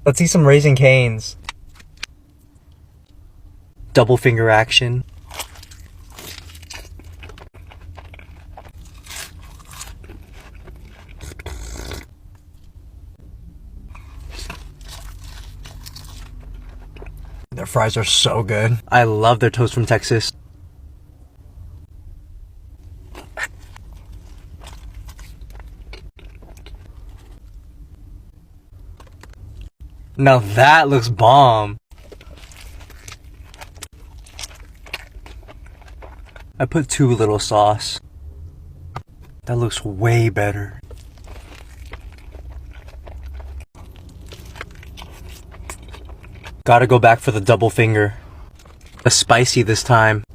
Let's eat some Raising Cane's. Double finger action. Their fries are so good. I love their toast from Texas. Now that looks bomb. I put too little sauce. That looks way better. Gotta go back for the double finger. The spicy this time.